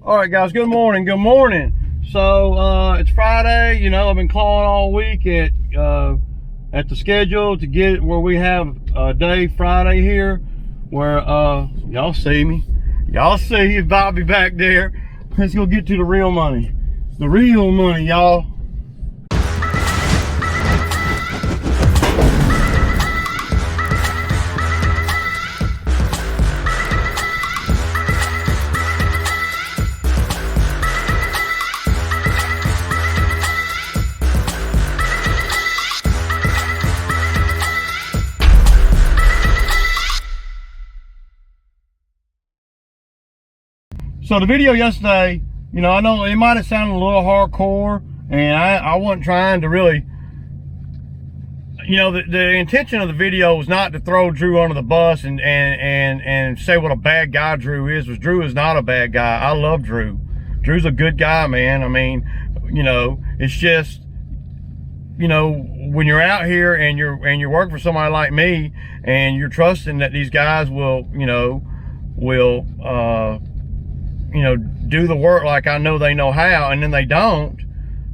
All right, guys, good morning. So it's Friday. You know, I've been clawing all week at the schedule to get where we have a day Friday here where y'all see me. Y'all see Bobby back there. Let's go get to the real money. The real money, y'all. So the video yesterday, you know, I know it might have sounded a little hardcore, and I wasn't trying to really, you know, the intention of the video was not to throw Drew under the bus and say what a bad guy Drew is. Because Drew is not a bad guy. I love Drew. Drew's a good guy, man. I mean, you know, it's just, you know, when you're out here and you're working for somebody like me, and you're trusting that these guys will, do the work like I know they know how, and then they don't,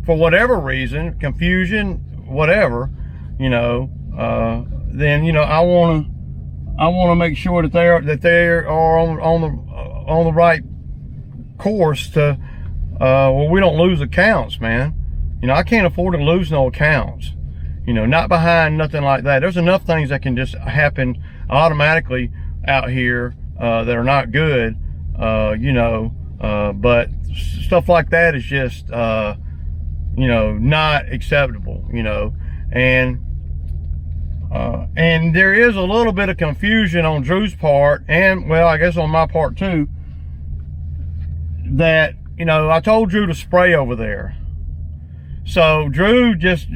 for whatever reason, confusion, whatever, then, I want to make sure that they are on the right course to, well, we don't lose accounts, man. I can't afford to lose no accounts, not behind nothing like that. There's enough things that can just happen automatically out here that are not good, but stuff like that is just, not acceptable, and there is a little bit of confusion on Drew's part, and, well, I guess on my part too, that, I told Drew to spray over there. So Drew just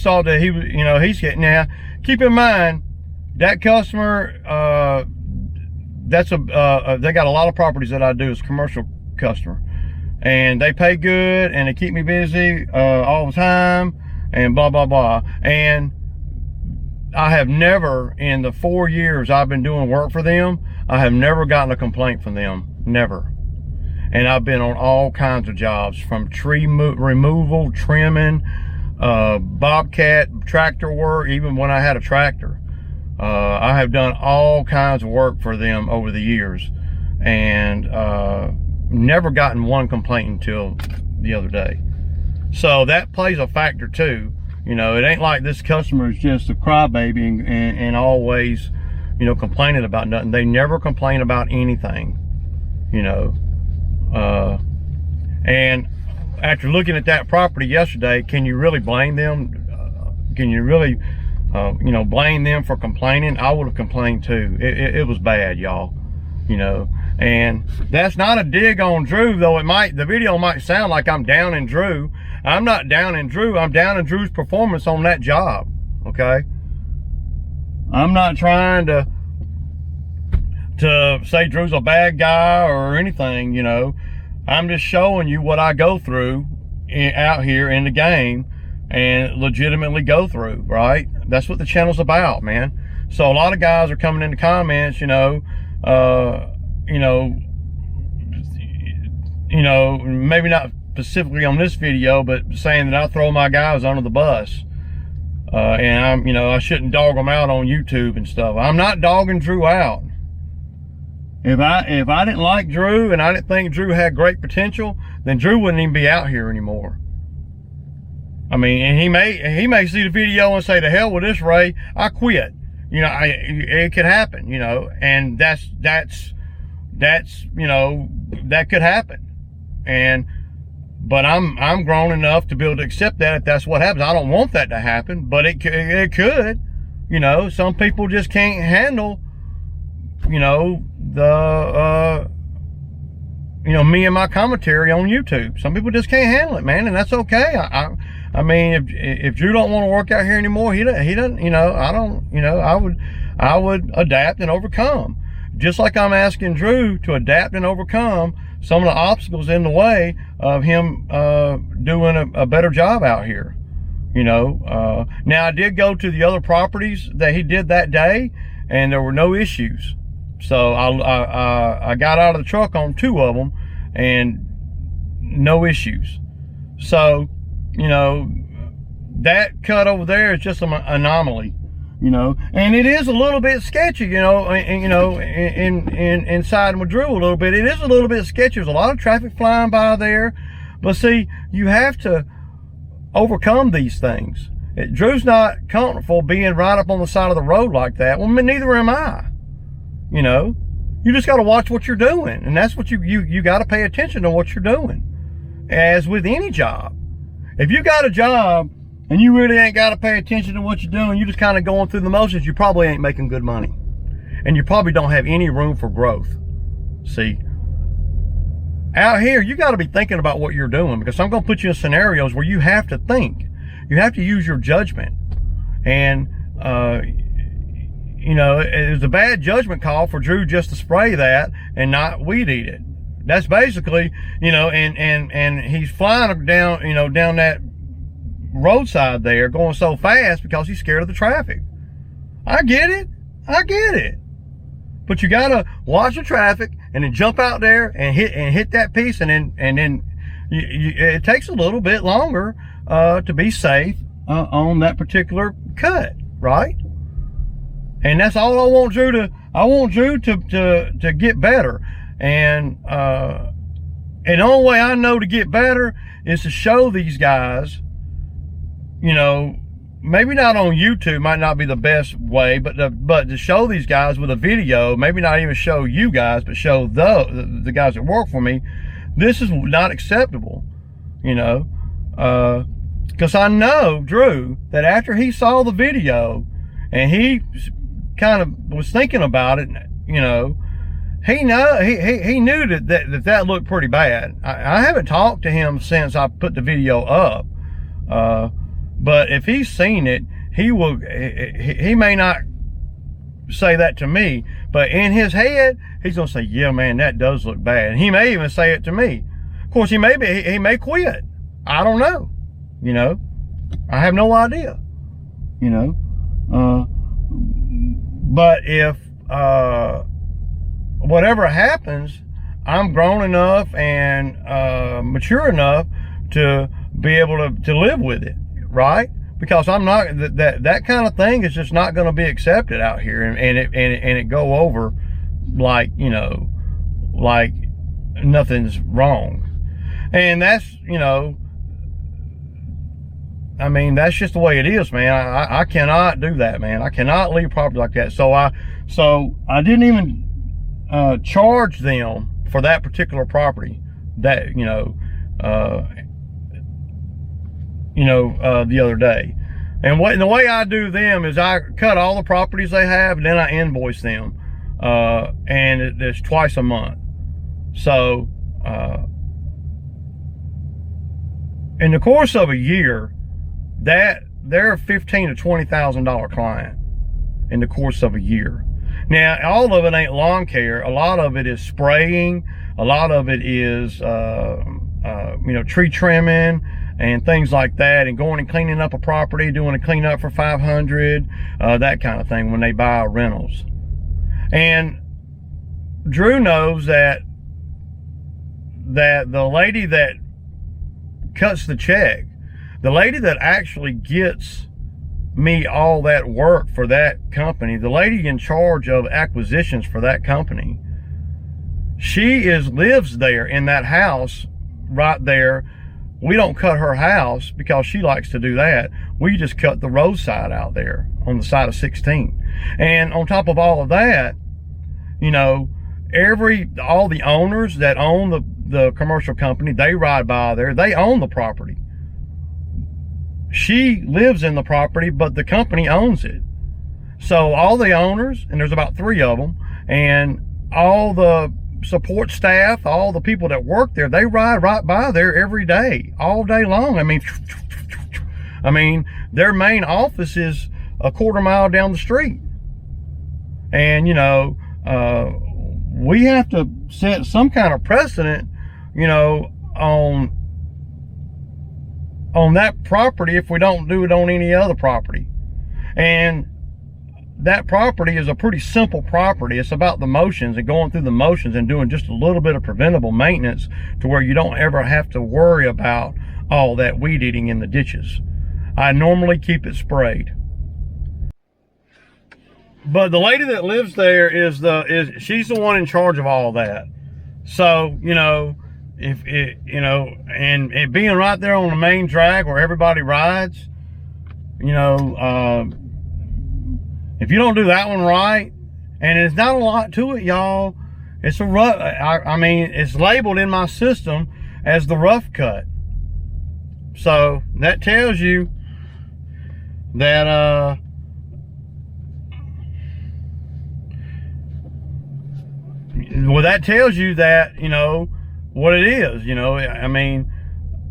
thought that he was, he's getting, now, keep in mind, that customer, they got a lot of properties that I do as commercial customer, and they pay good and they keep me busy all the time and blah blah blah. And I have never, in the 4 years I've been doing work for them, I have never gotten a complaint from them, never. And I've been on all kinds of jobs, from tree removal, trimming, Bobcat tractor work, even when I had a tractor. I have done all kinds of work for them over the years, and never gotten one complaint until the other day. So that plays a factor too. It ain't like this customer is just a crybaby and always, complaining about nothing. They never complain about anything, and after looking at that property yesterday, can you really blame them? Can you really blame them for complaining? I would have complained too. It was bad, y'all, and that's not a dig on Drew, though the video might sound like I'm down in Drew. I'm not down in Drew. I'm down in Drew's performance on that job, okay? I'm not trying to say Drew's a bad guy or anything, I'm just showing you what I go through out here in the game, and legitimately go through, right? That's what the channel's about, man. So a lot of guys are coming in the comments, maybe not specifically on this video, but saying that I throw my guys under the bus, and I shouldn't dog them out on YouTube and stuff. I'm not dogging Drew out. If I didn't like Drew and I didn't think Drew had great potential, then Drew wouldn't even be out here anymore. I mean, and he may see the video and say, "To hell with this, Ray, I quit." It could happen, and that's that could happen. But I'm grown enough to be able to accept that if that's what happens. I don't want that to happen, but it could. Some people just can't handle, me and my commentary on YouTube. Some people just can't handle it, man, and that's okay. I mean, if Drew don't want to work out here anymore, he doesn't, I would adapt and overcome. Just like I'm asking Drew to adapt and overcome some of the obstacles in the way of him doing a better job out here. Now I did go to the other properties that he did that day, and there were no issues. So I got out of the truck on 2 of them, and no issues. So, you know, that cut over there is just an anomaly, you know, and it is a little bit sketchy, you know, and you know, inside with Drew a little bit. It is a little bit sketchy. There's a lot of traffic flying by there, but see, you have to overcome these things. Drew's not comfortable being right up on the side of the road like that. Well, neither am I. You know, you just got to watch what you're doing, and that's what you got to pay attention to what you're doing. As with any job, if you got a job and you really ain't got to pay attention to what you're doing, you just kind of going through the motions, you probably ain't making good money, and you probably don't have any room for growth. See, out here, you got to be thinking about what you're doing, because I'm going to put you in scenarios where you have to think. You have to use your judgment. And, you know, it was a bad judgment call for Drew just to spray that and not weed eat it. That's basically, you know, and he's flying down, you know, down that roadside there going so fast because he's scared of the traffic. I get it. I get it. But you got to watch the traffic and then jump out there and hit that piece, and then it takes a little bit longer to be safe on that particular cut, right? And that's all I want Drew to. I want Drew to get better, and the only way I know to get better is to show these guys, you know, maybe not on YouTube, might not be the best way, but to show these guys with a video, maybe not even show you guys, but show the guys that work for me, this is not acceptable, you know, because I know Drew, that after he saw the video and he kind of was thinking about it, you know, he knew that looked pretty bad. I haven't talked to him since I put the video up, but if he's seen it, he may not say that to me, but in his head, he's gonna say, yeah, man, that does look bad. And he may even say it to me. Of course, he may quit. I don't know. You know, I have no idea. You know, but if whatever happens, I'm grown enough and mature enough to be able to live with it, right? Because I'm not that kind of thing is just not going to be accepted out here, and it go over like, you know, like nothing's wrong. And that's, you know, I mean, that's just the way it is, man. I cannot do that, man. I cannot leave property like that. So I didn't even charge them for that particular property, that, you know, the other day. And the way I do them is I cut all the properties they have, and then I invoice them, and it's twice a month. So in the course of a year, that they're a $15,000 to $20,000 client in the course of a year. Now, all of it ain't lawn care. A lot of it is spraying. A lot of it is, you know, tree trimming and things like that, and going and cleaning up a property, doing a cleanup for $500, that kind of thing when they buy rentals. And Drew knows that the lady that cuts the check, the lady that actually gets me all that work for that company, the lady in charge of acquisitions for that company, she lives there in that house right there. We don't cut her house because she likes to do that. We just cut the roadside out there on the side of 16. And on top of all of that, you know, all the owners that own the commercial company, they ride by there. They own the property. She lives in the property, but the company owns it. So all the owners, and there's about 3 of them, and all the support staff, all the people that work there, they ride right by there every day, all day long. I mean, their main office is a quarter mile down the street. And, you know, we have to set some kind of precedent, you know, on that property if we don't do it on any other property. And that property is a pretty simple property. It's about the motions and going through the motions and doing just a little bit of preventable maintenance to where you don't ever have to worry about all that weed eating in the ditches. I normally keep it sprayed. But the lady that lives there she's the one in charge of all that. So, you know, if it, you know, and it being right there on the main drag where everybody rides, you know, if you don't do that one right, and there's not a lot to it, y'all. It's a rough, I mean, it's labeled in my system as the rough cut. So that tells you that, well, that tells you that, you know, what it is, you know. I mean,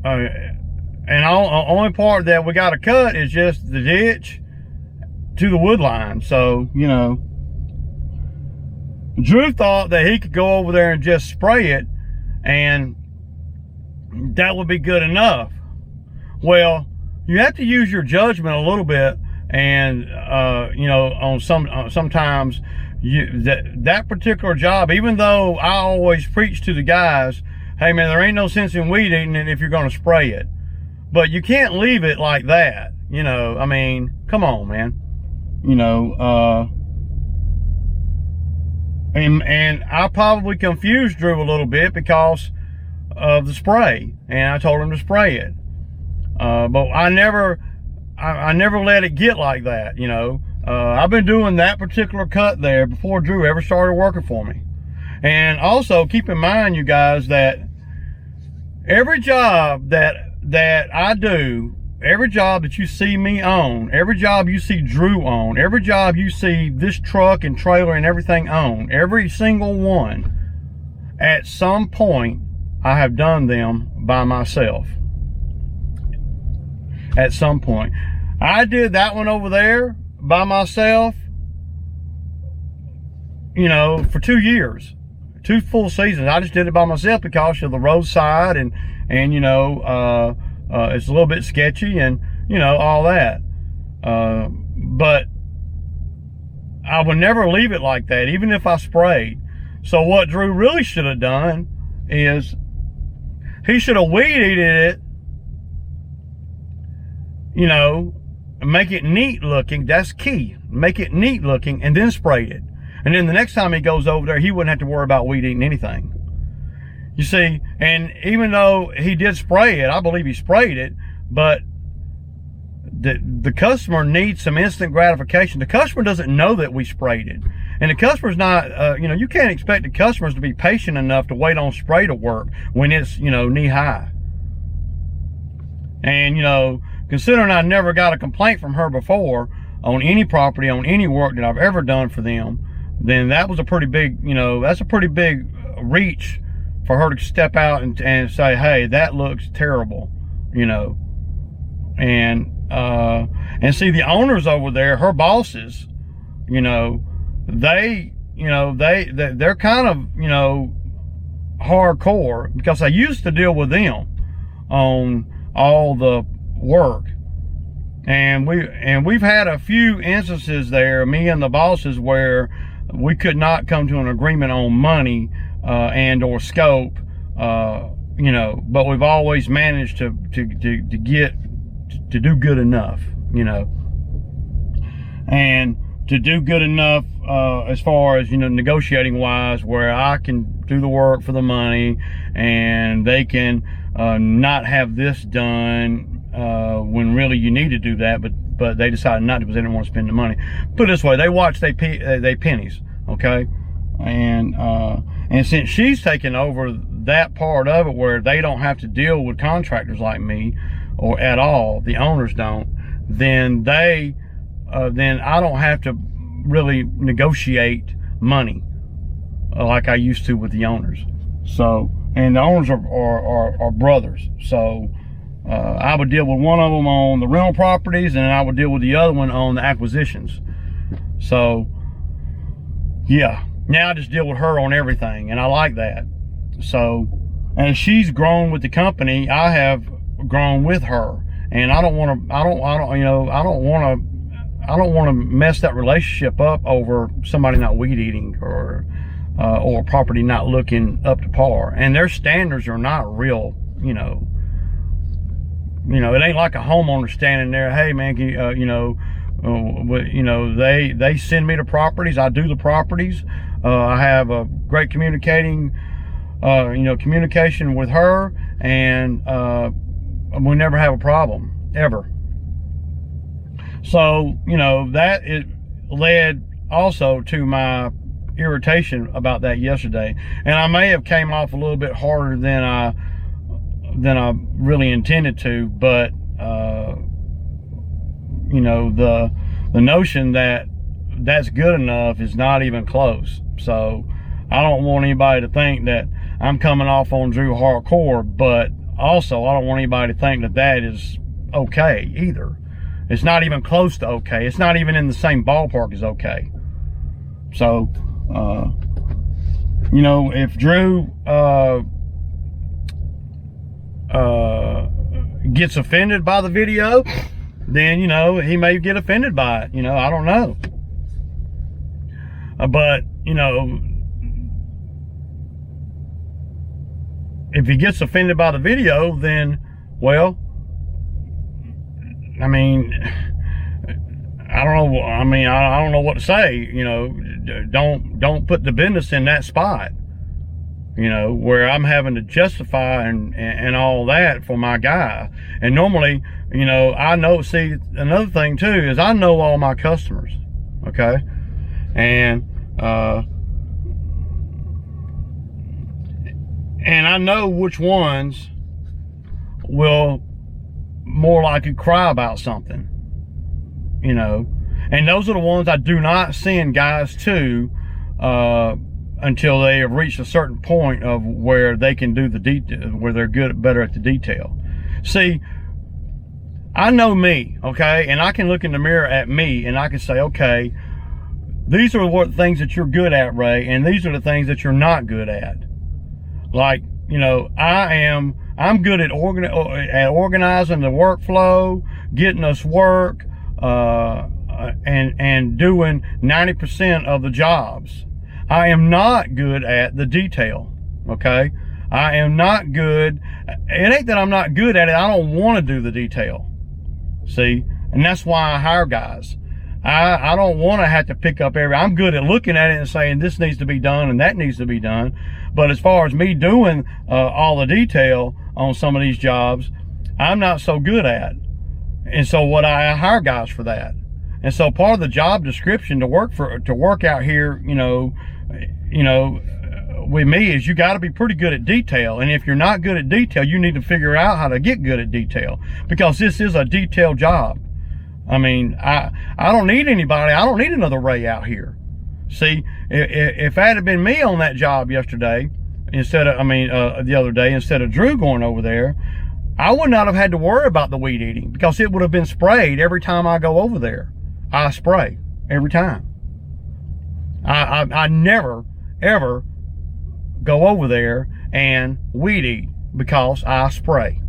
and only part that we got to cut is just the ditch to the wood line. So, you know, Drew thought that he could go over there and just spray it and that would be good enough. Well, you have to use your judgment a little bit, and you know, on sometimes that particular job, even though I always preach to the guys, hey man, there ain't no sense in weed eating it if you're going to spray it, but you can't leave it like that, you know. I mean, come on, man. You know, and I probably confused Drew a little bit because of the spray, and I told him to spray it. But I never let it get like that, you know. I've been doing that particular cut there before Drew ever started working for me. And also keep in mind, you guys, that every job that I do, every job that you see me on, every job you see Drew on, every job you see this truck and trailer and everything on, every single one, at some point, I have done them by myself. At some point. I did that one over there by myself, you know, for 2 years. 2 full seasons. I just did it by myself because of the roadside and you know, it's a little bit sketchy and, you know, all that. But I would never leave it like that, even if I sprayed. So what Drew really should have done is he should have weed eated it, you know, make it neat looking. That's key. Make it neat looking and then spray it. And then the next time he goes over there, he wouldn't have to worry about weed eating anything. You see, and even though he did spray it, I believe he sprayed it, but the customer needs some instant gratification. The customer doesn't know that we sprayed it. And the customer's not, you know, you can't expect the customers to be patient enough to wait on spray to work when it's, you know, knee high. And, you know, considering I never got a complaint from her before on any property, on any work that I've ever done for them, then that was a pretty big, you know, that's a pretty big reach for her to step out and say, hey, that looks terrible, you know. And see, the owners over there, her bosses, you know, they're kind of, you know, hardcore, because I used to deal with them on all the work, and we've had a few instances there, me and the bosses, where we could not come to an agreement on money and or scope, you know, but we've always managed to do good enough, you know, and to do good enough as far as, you know, negotiating wise, where I can do the work for the money and they can not have this done when really you need to do that, but they decided not to because they didn't want to spend the money. Put it this way, they watch they pennies, okay? And since she's taken over that part of it where they don't have to deal with contractors like me, or at all, the owners don't, then then I don't have to really negotiate money like I used to with the owners. So, and the owners are brothers. So I would deal with one of them on the rental properties, and I would deal with the other one on the acquisitions. So yeah, now I just deal with her on everything, and I like that. So, and she's grown with the company, I have grown with her, and I don't want to, you know, I don't want want to mess that relationship up over somebody not weed eating or property not looking up to par. And their standards are not real, you know, it ain't like a homeowner standing there, hey man, can they send me the properties, I do the properties. I have a great communication with her, and we never have a problem, ever. So, that it led also to my irritation about that yesterday. And I may have came off a little bit harder than I really intended to, but the notion that that's good enough is not even close. So I don't want anybody to think that I'm coming off on Drew hardcore, but also I don't want anybody to think that that is okay either. It's not even close to okay. It's not even in the same ballpark as okay. So if Drew gets offended by the video, then he may get offended by it. I don't know. But if he gets offended by the video, then, well, I mean, I don't know. I mean, I don't know what to say. Don't put the business in that spot, where I'm having to justify and all that for my guy. And normally, I know, see, another thing too is I know all my customers, okay? And I know which ones will more likely cry about something, and those are the ones I do not send guys to until they have reached a certain point of where they can do the detail, where they're better at the detail. See, I know me, okay, and I can look in the mirror at me and I can say, okay, these are what things that you're good at, Ray, and these are the things that you're not good at. Like, I'm good at organizing the workflow, getting us work, and doing 90% of the jobs. I am not good at the detail, okay? I am not good. It ain't that I'm not good at it. I don't want to do the detail. See? And that's why I hire guys. I don't want to have to pick up I'm good at looking at it and saying this needs to be done and that needs to be done. But as far as me doing all the detail on some of these jobs, I'm not so good at. And so I hire guys for that. And so part of the job description to work out here, with me is you got to be pretty good at detail. And if you're not good at detail, you need to figure out how to get good at detail, because this is a detailed job. I mean, I don't need anybody. I don't need another Ray out here. See, if that had been me on that job yesterday, the other day, instead of Drew going over there, I would not have had to worry about the weed eating, because it would have been sprayed every time I go over there. I spray every time. I never, ever go over there and weed eat, because I spray.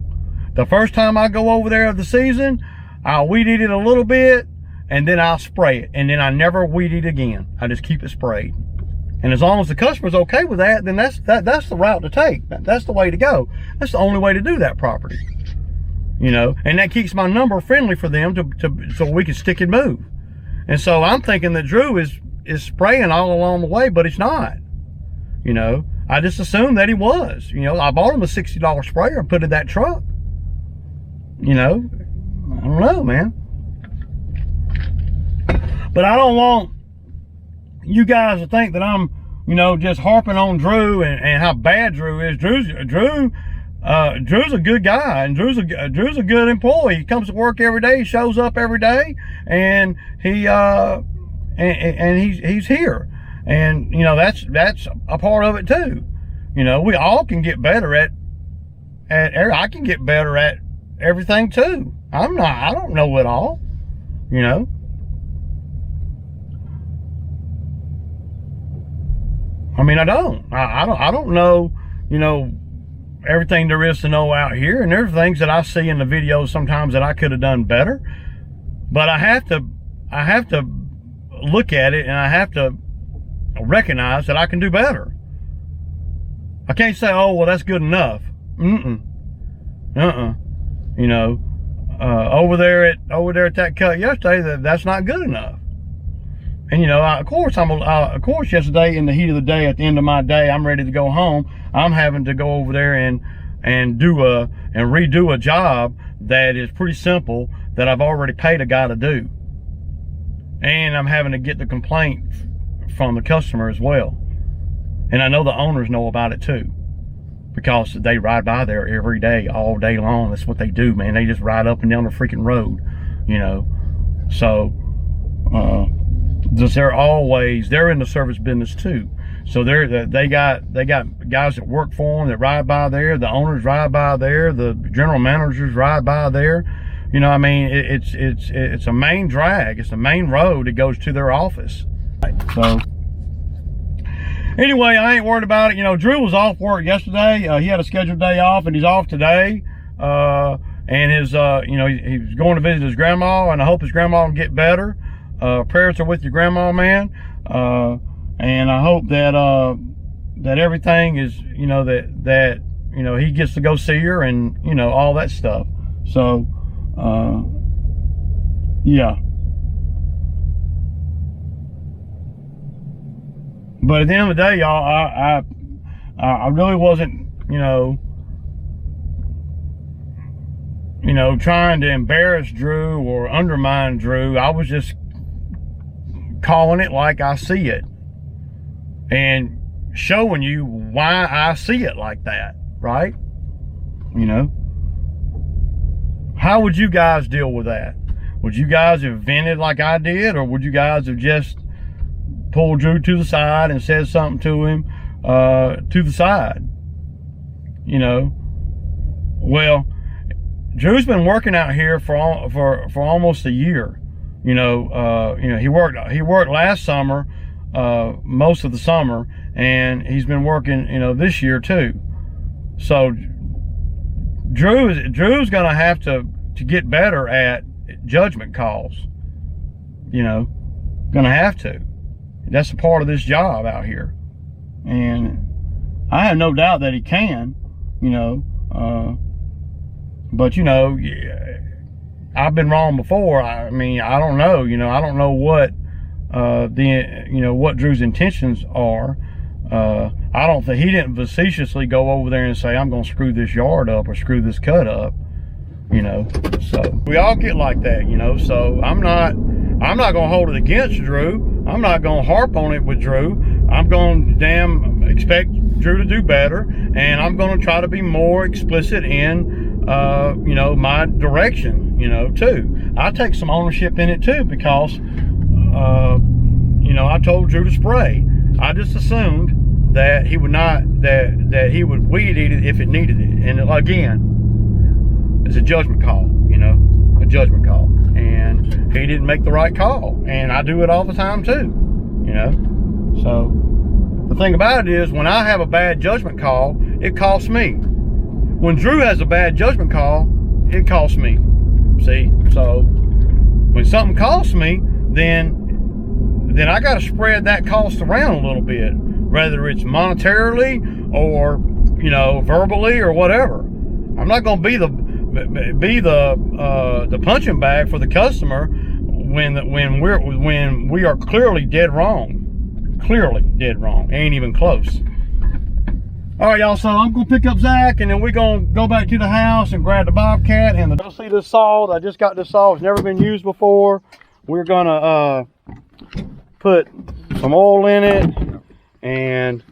The first time I go over there of the season, I'll weed eat it a little bit, and then I'll spray it, and then I never weed eat again. I just keep it sprayed. And as long as the customer's okay with that, then that's the route to take. That's the way to go. That's the only way to do that property. And that keeps my number friendly for them so we can stick and move. And so I'm thinking that Drew is spraying all along the way, but he's not. I just assumed that he was. I bought him a $60 sprayer and put it in that truck. I don't know, man. But I don't want you guys to think that I'm, just harping on Drew and how bad Drew is. Drew's a good guy, and Drew's a good employee. He comes to work every day, he shows up every day, and he's here. And that's a part of it too. We all can get better at I can get better at everything too. I don't know it all, I mean, I don't know, everything there is to know out here. And there's things that I see in the videos sometimes that I could have done better, but I have to I have to look at it and I have to recognize that I can do better. I can't say, oh, well, that's good enough. You know, over there at that cut yesterday, that's not good enough. And you know, of course, yesterday in the heat of the day, at the end of my day, I'm ready to go home. I'm having to go over there and redo a job that is pretty simple that I've already paid a guy to do, and I'm having to get the complaint from the customer as well. And I know the owners know about it too, because they ride by there every day, all day long. That's what they do, man. They just ride up and down the freaking road, you know. So they're in the service business too. So they got guys that work for them that ride by there. The owners ride by there. The general managers ride by there. You know, I mean, it's a main drag. It's a main road that goes to their office. So anyway, I ain't worried about it. You know, Drew was off work yesterday. He had a scheduled day off, and he's off today. And his, you know, he's going to visit his grandma, and I hope his grandma will get better. Prayers are with your grandma, man. And I hope that that everything is, you know, that you know, he gets to go see her, and you know, all that stuff. So yeah. But at the end of the day, y'all, I really wasn't, you know, trying to embarrass Drew or undermine Drew. I was just calling it like I see it and showing you why I see it like that, right? You know, how would you guys deal with that? Would you guys have vented like I did, or would you guys have just pulled Drew to the side and said something to him to the side? You know, well, Drew's been working out here for almost a year. You know, he worked last summer, most of the summer, and he's been working, you know, this year too. So Drew's gonna have to get better at judgment calls. You know, gonna have to. That's a part of this job out here, and I have no doubt that he can. You know, but you know, I've been wrong before. I mean, I don't know. You know, I don't know what what Drew's intentions are. I don't think he didn't facetiously go over there and say, I'm gonna screw this yard up or screw this cut up. You know, so we all get like that. You know, so I'm not gonna hold it against Drew. I'm not gonna harp on it with Drew. I'm gonna expect Drew to do better, and I'm gonna try to be more explicit in you know, my direction, you know, too. I take some ownership in it too, because you know, I told Drew to spray. I just assumed that he would not, that he would weed eat it if it needed it. And again, it's a judgment call, you know, a judgment call. And he didn't make the right call. And I do it all the time too, you know. So the thing about it is, when I have a bad judgment call, it costs me. When Drew has a bad judgment call, it costs me. See? So when something costs me, then I got to spread that cost around a little bit, whether it's monetarily or, you know, verbally or whatever. I'm not going to be the punching bag for the customer when we are clearly dead wrong. Clearly dead wrong. Ain't even close. All right, y'all, so I'm gonna pick up Zach, and then we're gonna go back to the house and grab the Bobcat and go see this saw. I just got this saw. It's never been used before. We're gonna put some oil in it, and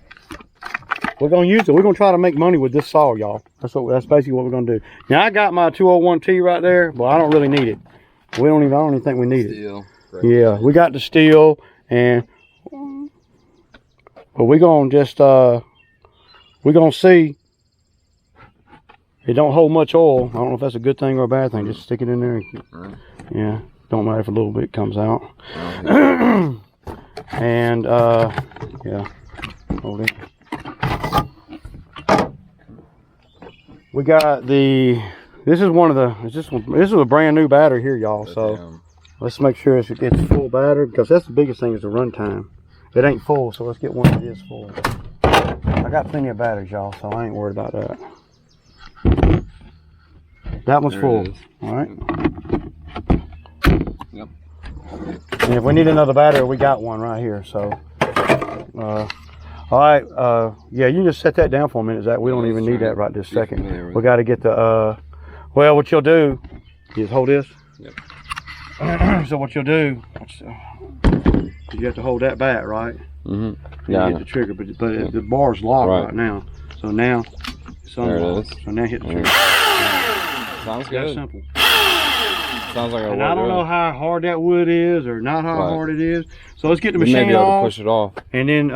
we're gonna use it. We're gonna try to make money with this saw, y'all. That's basically what we're gonna do. Now I got my 201T right there, but I don't really need it. I don't even think we need it. Yeah, we got the steel, but we're gonna just we're gonna see. It don't hold much oil. I don't know if that's a good thing or a bad thing. Just stick it in there. Yeah, don't matter if a little bit comes out. And yeah, hold it. We got this is a brand new battery here, y'all. So Let's make sure it's full battery, because that's the biggest thing is the run time. It ain't full, so let's get one that is full. I got plenty of batteries, y'all, so I ain't worried about that. That one's full. All right. Yep. And if we need another battery, we got one right here. So, all right. Yeah, you can just set that down for a minute, Zach. We don't even need that right this second. We got to get the. Well, what you'll do is hold this. Yep. So what you'll do, you have to hold that back, right? Yeah. Hit the trigger, but the bar's locked right now. So now it's unlocked. So now hit the trigger. Sounds good. That's simple. Sounds like a. And I don't know how hard that wood is, or not how hard it is. So let's get the machine maybe able off. to push it off. And then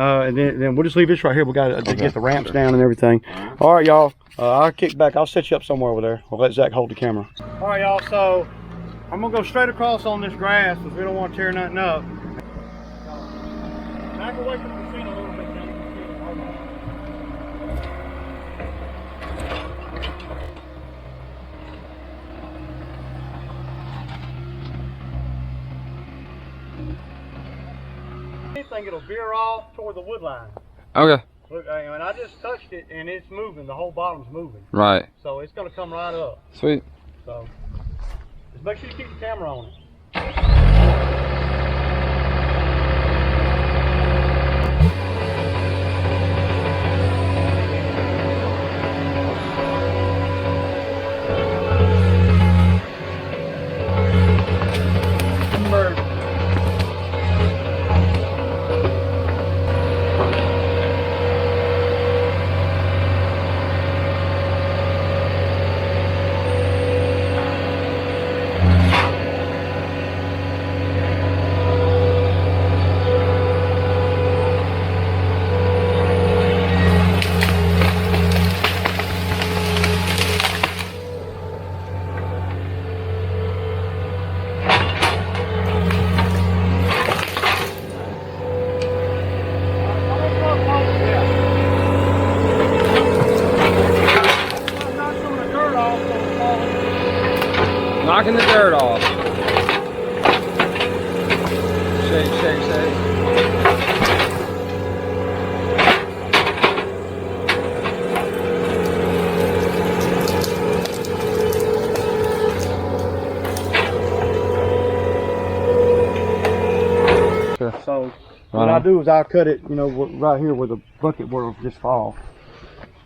we'll just leave this right here. We got to get the ramps down and everything. All right, y'all. I'll kick back. I'll set you up somewhere over there. I'll let Zach hold the camera. All right, y'all. So I'm gonna go straight across on this grass because we don't want to tear nothing up. Back away from the machine a little bit. Anything, it'll veer off toward the wood line. Okay. Look, and I just touched it and it's moving. The whole bottom's moving. Right. So it's gonna come right up. Sweet. So just make sure you keep the camera on it. Knocking the dirt off. Shake, shake, shake. So what I do is I cut it, you know, right here where the bucket will just fall.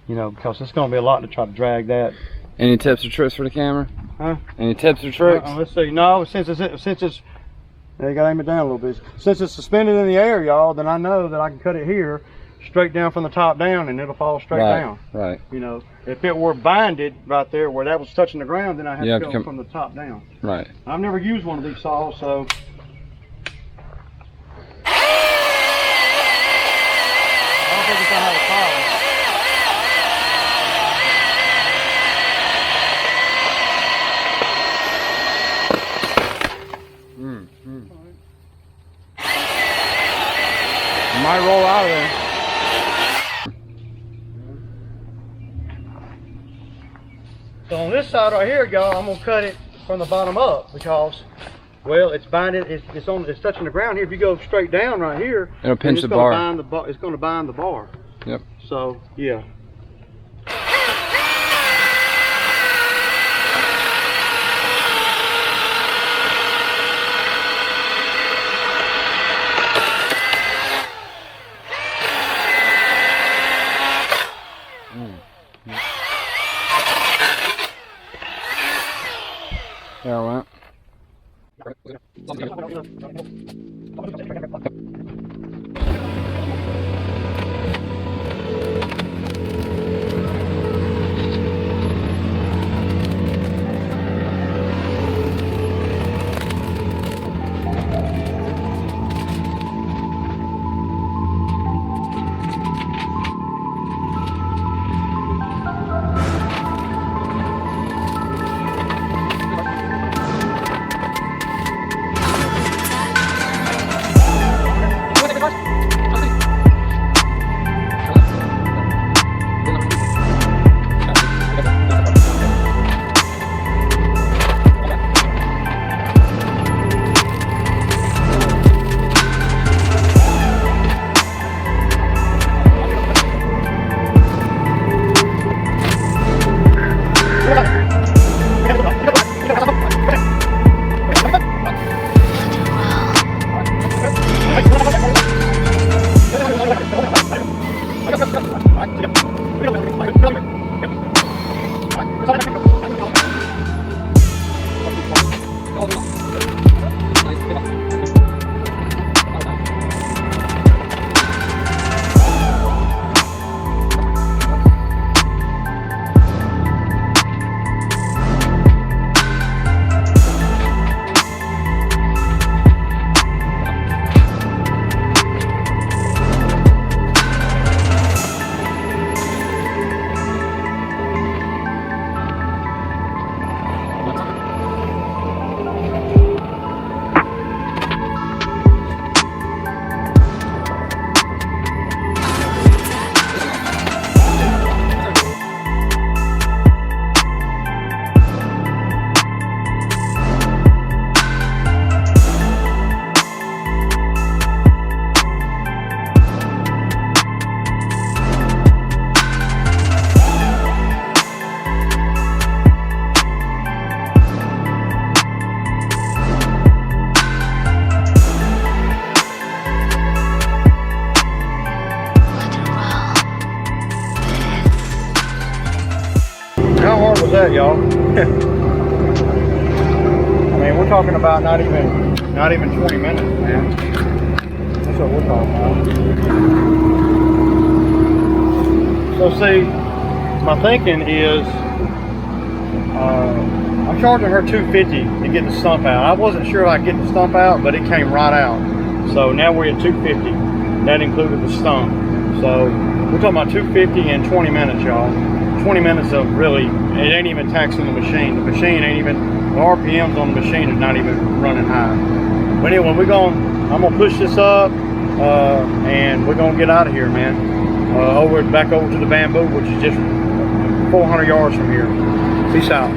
You know, because it's going to be a lot to try to drag that. Any tips or tricks for the camera? Huh? Any tips or tricks? Let's see. No, since it's you gotta aim it down a little bit. Since it's suspended in the air, y'all, then I know that I can cut it here, straight down from the top down, and it'll fall straight down. Right. You know, if it were binded right there where that was touching the ground, then I have to go from the top down. Right. I've never used one of these saws, so. I don't think it's gonna have a problem. Might roll out of there. So on this side right here, y'all, I'm gonna cut it from the bottom up because, well, it's binding. It's touching the ground here. If you go straight down right here, it'll pinch the bar. It's gonna bind the bar. Yep. So yeah. There I went. How hard was that, y'all? I mean, we're talking about not even 20 minutes, man. That's what we're talking about. So see, my thinking is, I'm charging her $250 to get the stump out. I wasn't sure if I'd get the stump out, but it came right out. So now we're at $250. That included the stump. So we're talking about $250 in 20 minutes, y'all. 20 minutes of really, it ain't even taxing the machine. The machine ain't even, the RPMs on the machine is not even running high. But anyway, I'm gonna push this up, and we're gonna get out of here, man. Back over to the bamboo, which is just 400 yards from here. Peace out.